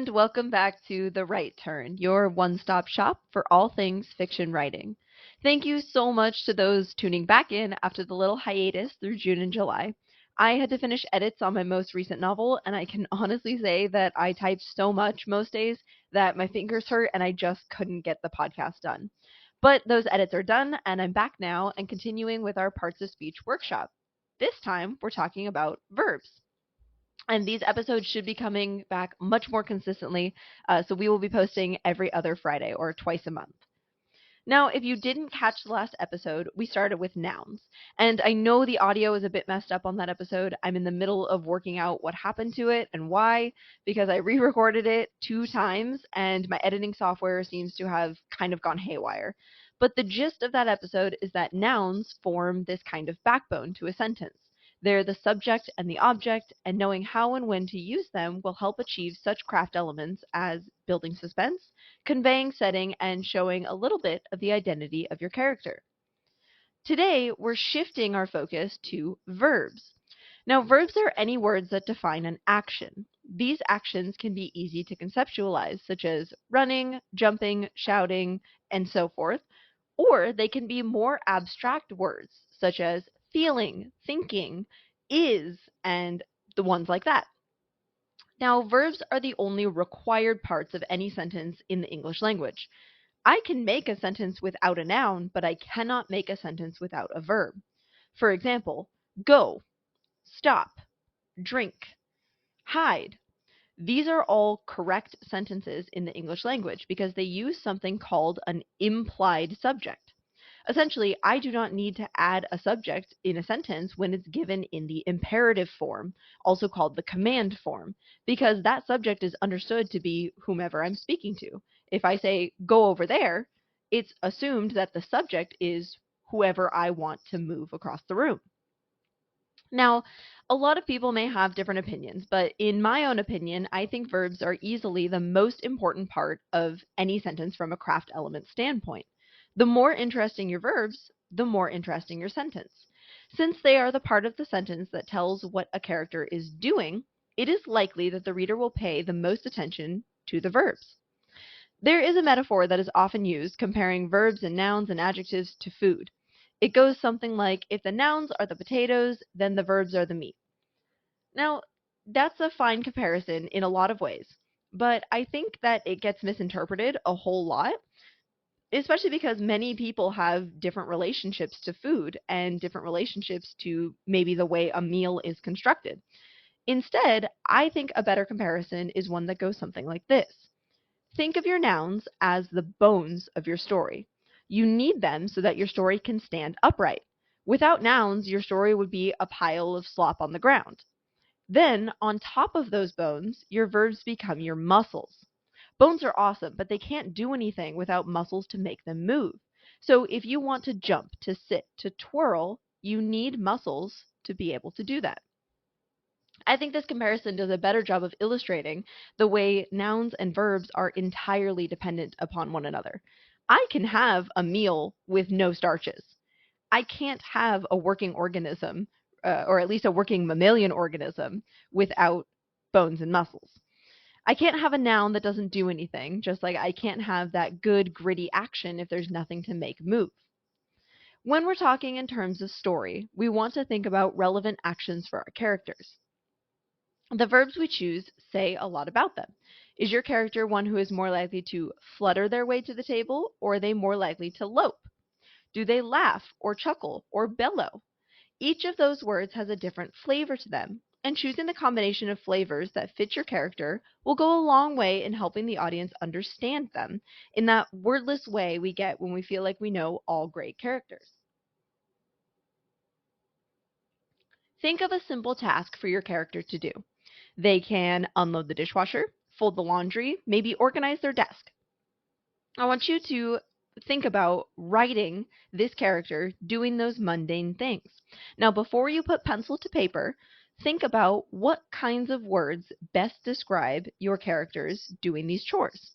and welcome back to The Right Turn, your one-stop shop for all things fiction writing. Thank you so much to those tuning back in after the little hiatus through June and July. I had to finish edits on my most recent novel, and I can honestly say that I typed so much most days that my fingers hurt and I just couldn't get the podcast done. But those edits are done, and I'm back now and continuing with our parts of speech workshop. This time, we're talking about verbs. And these episodes should be coming back much more consistently. So we will be posting every other Friday or twice a month. Now, if you didn't catch the last episode, we started with nouns. And I know the audio is a bit messed up on that episode. I'm in the middle of working out what happened to it and why, because I re-recorded it 2 times and my editing software seems to have kind of gone haywire. But the gist of that episode is that nouns form this kind of backbone to a sentence. They're the subject and the object, and knowing how and when to use them will help achieve such craft elements as building suspense, conveying setting, and showing a little bit of the identity of your character. Today, we're shifting our focus to verbs. Now, verbs are any words that define an action. These actions can be easy to conceptualize, such as running, jumping, shouting, and so forth, or they can be more abstract words, such as feeling, thinking, is, and the ones like that. Now, verbs are the only required parts of any sentence in the English language. I can make a sentence without a noun, but I cannot make a sentence without a verb. For example, go, stop, drink, hide. These are all correct sentences in the English language because they use something called an implied subject. Essentially, I do not need to add a subject in a sentence when it's given in the imperative form, also called the command form, because that subject is understood to be whomever I'm speaking to. If I say, go over there, it's assumed that the subject is whoever I want to move across the room. Now, a lot of people may have different opinions, but in my own opinion, I think verbs are easily the most important part of any sentence from a craft element standpoint. The more interesting your verbs, the more interesting your sentence. Since they are the part of the sentence that tells what a character is doing, it is likely that the reader will pay the most attention to the verbs. There is a metaphor that is often used comparing verbs and nouns and adjectives to food. It goes something like, if the nouns are the potatoes, then the verbs are the meat. Now, that's a fine comparison in a lot of ways, but I think that it gets misinterpreted a whole lot, especially because many people have different relationships to food and different relationships to maybe the way a meal is constructed. Instead, I think a better comparison is one that goes something like this. Think of your nouns as the bones of your story. You need them so that your story can stand upright. Without nouns, your story would be a pile of slop on the ground. Then, on top of those bones, your verbs become your muscles. Bones are awesome, but they can't do anything without muscles to make them move. So if you want to jump, to sit, to twirl, you need muscles to be able to do that. I think this comparison does a better job of illustrating the way nouns and verbs are entirely dependent upon one another. I can have a meal with no starches. I can't have a working organism, or at least a working mammalian organism, without bones and muscles. I can't have a noun that doesn't do anything, just like I can't have that good, gritty action if there's nothing to make move. When we're talking in terms of story, we want to think about relevant actions for our characters. The verbs we choose say a lot about them. Is your character one who is more likely to flutter their way to the table, or are they more likely to lope? Do they laugh, or chuckle, or bellow? Each of those words has a different flavor to them, and choosing the combination of flavors that fit your character will go a long way in helping the audience understand them in that wordless way we get when we feel like we know all great characters. Think of a simple task for your character to do. They can unload the dishwasher, fold the laundry, maybe organize their desk. I want you to think about writing this character doing those mundane things. Now, before you put pencil to paper, think about what kinds of words best describe your characters doing these chores.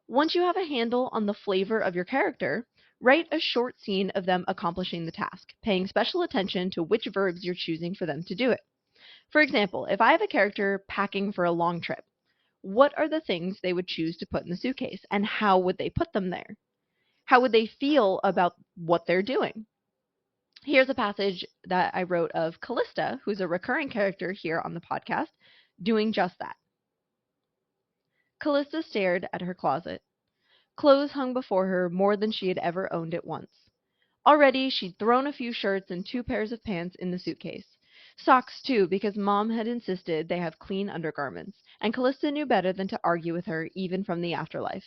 Once you have a handle on the flavor of your character, write a short scene of them accomplishing the task, paying special attention to which verbs you're choosing for them to do it. For example, if I have a character packing for a long trip, what are the things they would choose to put in the suitcase and how would they put them there? How would they feel about what they're doing? Here's a passage that I wrote of Callista, who's a recurring character here on the podcast, doing just that. Callista stared at her closet. Clothes hung before her more than she had ever owned at once. Already, she'd thrown a few shirts and 2 pairs of pants in the suitcase. Socks, too, because Mom had insisted they have clean undergarments, and Callista knew better than to argue with her, even from the afterlife.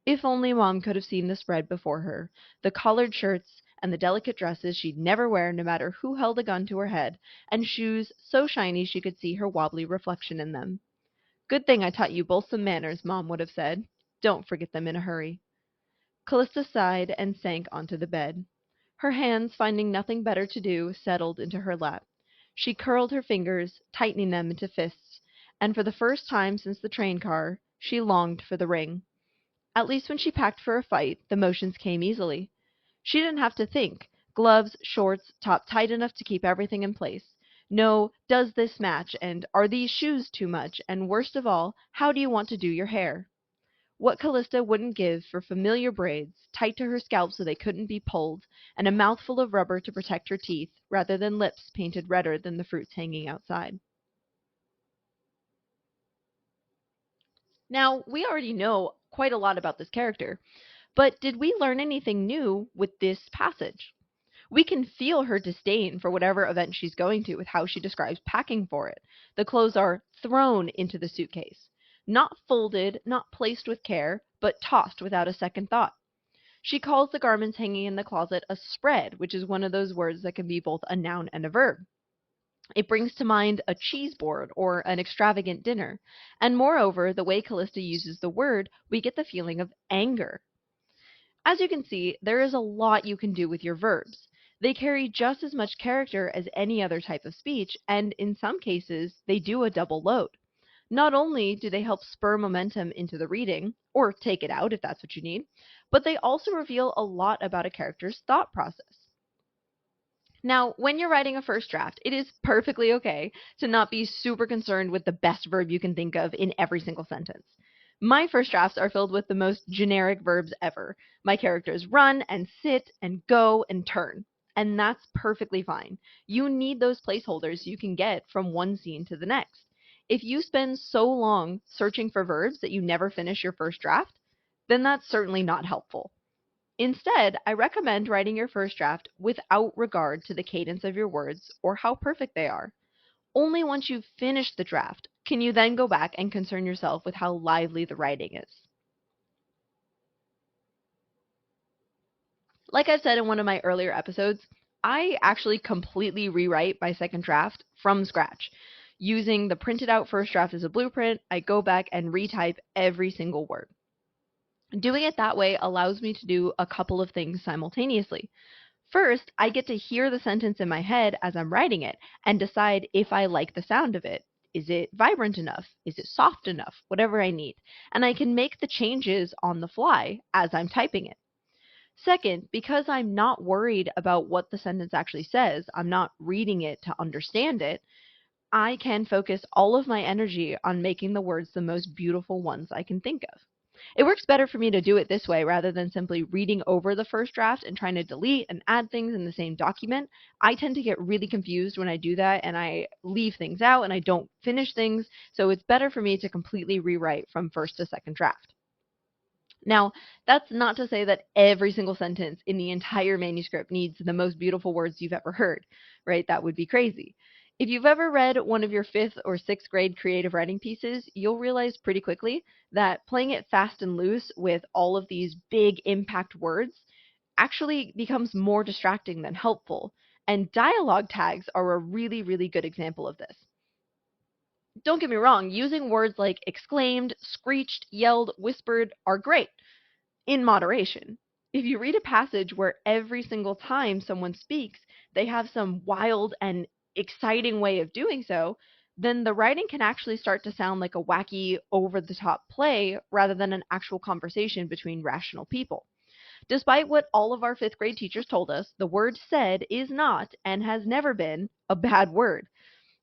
If only Mom could have seen the spread before her, the collared shirts and the delicate dresses she'd never wear no matter who held a gun to her head, and shoes so shiny she could see her wobbly reflection in them. Good thing I taught you both some manners, Mom would have said. Don't forget them in a hurry. Callista sighed and sank onto the bed. Her hands, finding nothing better to do, settled into her lap. She curled her fingers, tightening them into fists, and for the first time since the train car, she longed for the ring. At least when she packed for a fight, the motions came easily. She didn't have to think. Gloves, shorts, top tight enough to keep everything in place. No, does this match, and are these shoes too much, and worst of all, how do you want to do your hair? What Callista wouldn't give for familiar braids, tight to her scalp so they couldn't be pulled, and a mouthful of rubber to protect her teeth, rather than lips painted redder than the fruits hanging outside. Now, we already know quite a lot about this character, but did we learn anything new with this passage? We can feel her disdain for whatever event she's going to with how she describes packing for it. The clothes are thrown into the suitcase. Not folded, not placed with care, but tossed without a second thought. She calls the garments hanging in the closet a spread, which is one of those words that can be both a noun and a verb. It brings to mind a cheese board or an extravagant dinner. And moreover, the way Callista uses the word, we get the feeling of anger. As you can see, there is a lot you can do with your verbs. They carry just as much character as any other type of speech, and in some cases, they do a double load. Not only do they help spur momentum into the reading, or take it out if that's what you need, but they also reveal a lot about a character's thought process. Now, when you're writing a first draft, it is perfectly okay to not be super concerned with the best verb you can think of in every single sentence. My first drafts are filled with the most generic verbs ever. My characters run and sit and go and turn. And that's perfectly fine. You need those placeholders you can get from one scene to the next. If you spend so long searching for verbs that you never finish your first draft, then that's certainly not helpful. Instead, I recommend writing your first draft without regard to the cadence of your words or how perfect they are. Only once you've finished the draft can you then go back and concern yourself with how lively the writing is. Like I said in one of my earlier episodes, I actually completely rewrite my second draft from scratch. Using the printed out first draft as a blueprint, I go back and retype every single word. Doing it that way allows me to do a couple of things simultaneously. First, I get to hear the sentence in my head as I'm writing it and decide if I like the sound of it. Is it vibrant enough? Is it soft enough? Whatever I need. And I can make the changes on the fly as I'm typing it. Second, because I'm not worried about what the sentence actually says, I'm not reading it to understand it, I can focus all of my energy on making the words the most beautiful ones I can think of. It works better for me to do it this way rather than simply reading over the first draft and trying to delete and add things in the same document. I tend to get really confused when I do that and I leave things out and I don't finish things, so it's better for me to completely rewrite from first to second draft. Now, that's not to say that every single sentence in the entire manuscript needs the most beautiful words you've ever heard, right? That would be crazy. If you've ever read one of your 5th or 6th grade creative writing pieces, you'll realize pretty quickly that playing it fast and loose with all of these big impact words actually becomes more distracting than helpful. And dialogue tags are a really, really good example of this. Don't get me wrong, using words like exclaimed, screeched, yelled, whispered are great, in moderation. If you read a passage where every single time someone speaks, they have some wild and exciting way of doing so, then the writing can actually start to sound like a wacky, over-the-top play rather than an actual conversation between rational people. Despite what all of our 5th grade teachers told us, the word said is not, and has never been, a bad word.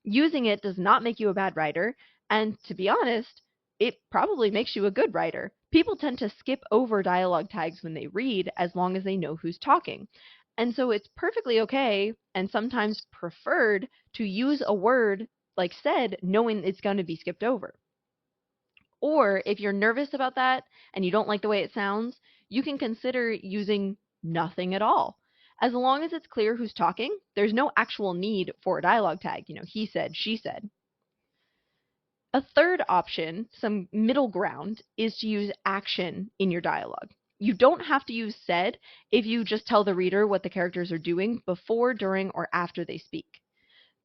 Using it does not make you a bad writer, and to be honest, it probably makes you a good writer. People tend to skip over dialogue tags when they read as long as they know who's talking. And so it's perfectly okay and sometimes preferred to use a word like said, knowing it's going to be skipped over. Or if you're nervous about that and you don't like the way it sounds, you can consider using nothing at all. As long as it's clear who's talking, there's no actual need for a dialogue tag, he said, she said. A third option, some middle ground, is to use action in your dialogue. You don't have to use said if you just tell the reader what the characters are doing before, during, or after they speak.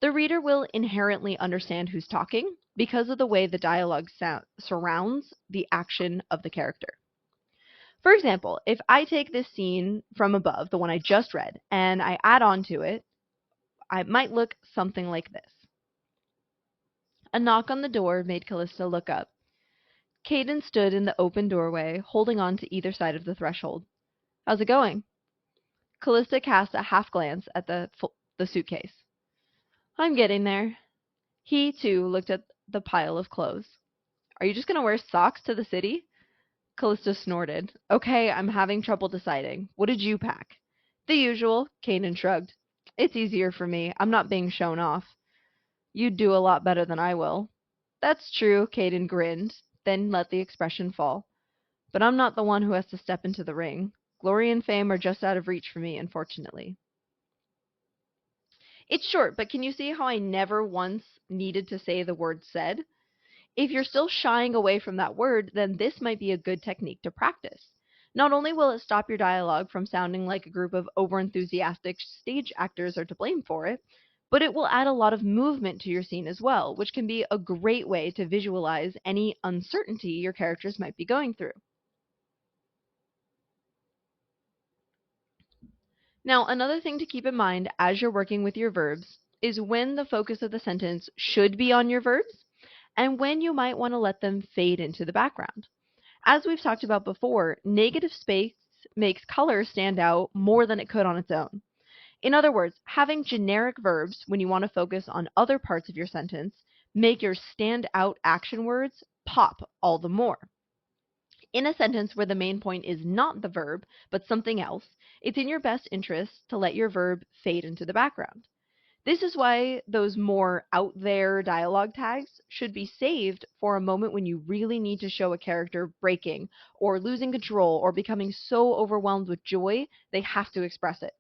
The reader will inherently understand who's talking because of the way the dialogue surrounds the action of the character. For example, if I take this scene from above, the one I just read, and I add on to it, I might look something like this. A knock on the door made Callista look up. Caden stood in the open doorway, holding on to either side of the threshold. How's it going? Callista cast a half glance at the suitcase. I'm getting there. He, too, looked at the pile of clothes. Are you just going to wear socks to the city? Callista snorted. Okay, I'm having trouble deciding. What did you pack? The usual, Kanan shrugged. It's easier for me. I'm not being shown off. You'd do a lot better than I will. That's true, Caden grinned, then let the expression fall. But I'm not the one who has to step into the ring. Glory and fame are just out of reach for me, unfortunately. It's short, but can you see how I never once needed to say the word said? If you're still shying away from that word, then this might be a good technique to practice. Not only will it stop your dialogue from sounding like a group of overenthusiastic stage actors are to blame for it, but it will add a lot of movement to your scene as well, which can be a great way to visualize any uncertainty your characters might be going through. Now, another thing to keep in mind as you're working with your verbs is when the focus of the sentence should be on your verbs and when you might want to let them fade into the background. As we've talked about before, negative space makes color stand out more than it could on its own. In other words, having generic verbs when you want to focus on other parts of your sentence make your standout action words pop all the more. In a sentence where the main point is not the verb, but something else, it's in your best interest to let your verb fade into the background. This is why those more out there dialogue tags should be saved for a moment when you really need to show a character breaking or losing control or becoming so overwhelmed with joy they have to express it.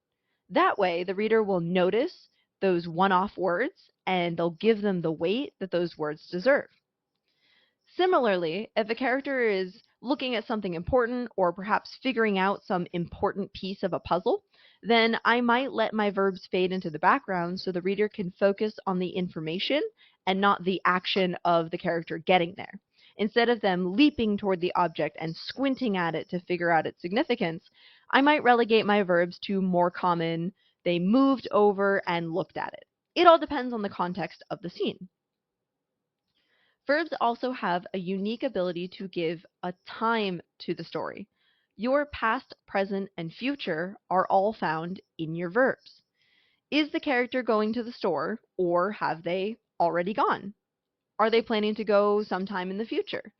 That way, the reader will notice those one-off words and they'll give them the weight that those words deserve. Similarly, if a character is looking at something important or perhaps figuring out some important piece of a puzzle, then I might let my verbs fade into the background so the reader can focus on the information and not the action of the character getting there. Instead of them leaping toward the object and squinting at it to figure out its significance, I might relegate my verbs to more common, they moved over and looked at it. It all depends on the context of the scene. Verbs also have a unique ability to give a time to the story. Your past, present, and future are all found in your verbs. Is the character going to the store, or have they already gone? Are they planning to go sometime in the future?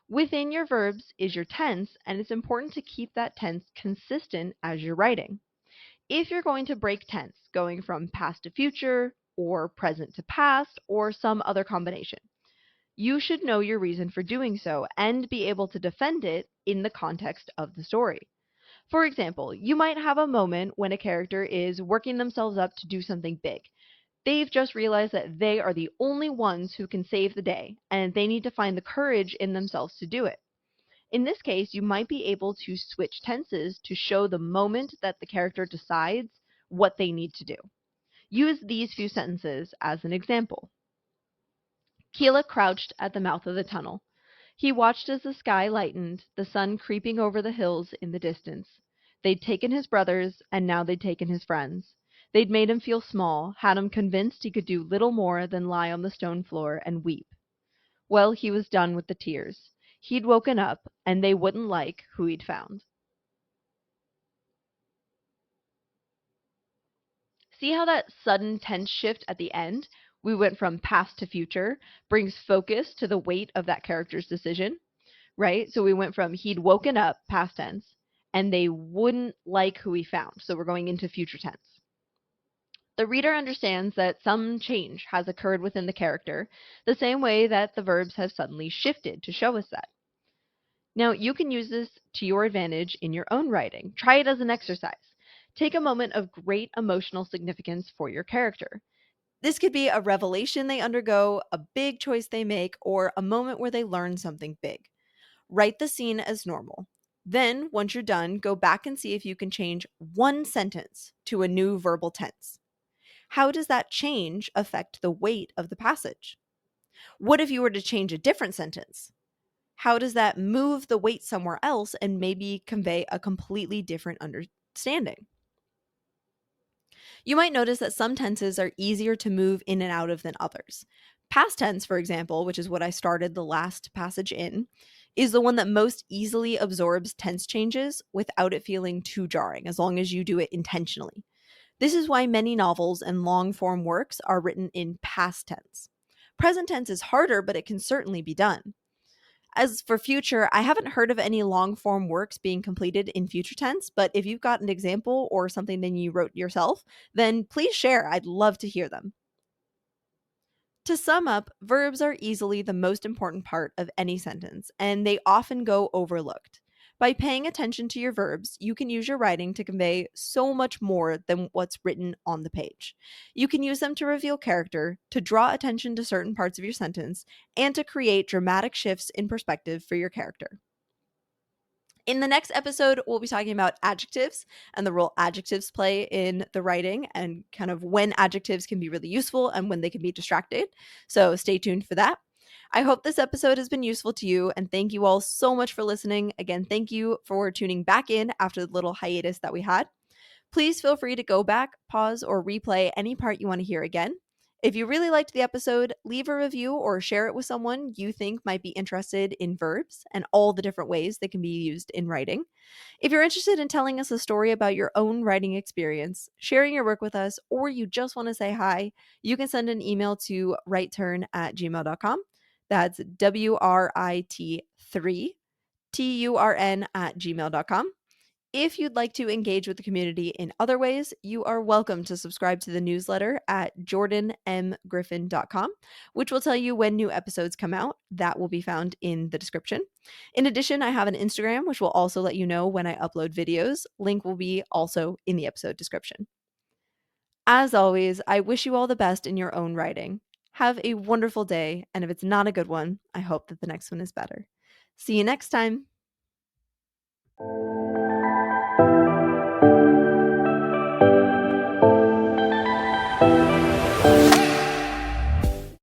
Within your verbs is your tense, and it's important to keep that tense consistent as you're writing. If you're going to break tense, going from past to future, or present to past, or some other combination, you should know your reason for doing so and be able to defend it in the context of the story. For example, you might have a moment when a character is working themselves up to do something big. They've just realized that they are the only ones who can save the day, and they need to find the courage in themselves to do it. In this case, you might be able to switch tenses to show the moment that the character decides what they need to do. Use these few sentences as an example. Keela crouched at the mouth of the tunnel. He watched as the sky lightened, the sun creeping over the hills in the distance. They'd taken his brothers, and now they'd taken his friends. They'd made him feel small, had him convinced he could do little more than lie on the stone floor and weep. Well, he was done with the tears. He'd woken up, and they wouldn't like who he'd found. See how that sudden tense shift at the end We went from past to future, brings focus to the weight of that character's decision, right? So we went from he'd woken up, past tense, and they wouldn't like who he found. So we're going into future tense. The reader understands that some change has occurred within the character, the same way that the verbs have suddenly shifted to show us that. Now, you can use this to your advantage in your own writing. Try it as an exercise. Take a moment of great emotional significance for your character. This could be a revelation they undergo, a big choice they make, or a moment where they learn something big. Write the scene as normal. Then, once you're done, go back and see if you can change one sentence to a new verbal tense. How does that change affect the weight of the passage? What if you were to change a different sentence? How does that move the weight somewhere else and maybe convey a completely different understanding? You might notice that some tenses are easier to move in and out of than others. Past tense, for example, which is what I started the last passage in, is the one that most easily absorbs tense changes without it feeling too jarring, as long as you do it intentionally. This is why many novels and long form works are written in past tense. Present tense is harder, but it can certainly be done. As for future, I haven't heard of any long form works being completed in future tense, but if you've got an example or something that you wrote yourself, then please share. I'd love to hear them. To sum up, verbs are easily the most important part of any sentence, and they often go overlooked. By paying attention to your verbs, you can use your writing to convey so much more than what's written on the page. You can use them to reveal character, to draw attention to certain parts of your sentence, and to create dramatic shifts in perspective for your character. In the next episode, we'll be talking about adjectives and the role adjectives play in the writing and kind of when adjectives can be really useful and when they can be distracted. So stay tuned for that. I hope this episode has been useful to you, and thank you all so much for listening. Again, thank you for tuning back in after the little hiatus that we had. Please feel free to go back, pause, or replay any part you want to hear again. If you really liked the episode, leave a review or share it with someone you think might be interested in verbs and all the different ways they can be used in writing. If you're interested in telling us a story about your own writing experience, sharing your work with us, or you just want to say hi, you can send an email to writeturn@gmail.com. That's WRIT3TURN@gmail.com. If you'd like to engage with the community in other ways, you are welcome to subscribe to the newsletter at jordanmgriffin.com, which will tell you when new episodes come out. That will be found in the description. In addition, I have an Instagram, which will also let you know when I upload videos. Link will be also in the episode description. As always, I wish you all the best in your own writing. Have a wonderful day, and if it's not a good one, I hope that the next one is better. See you next time.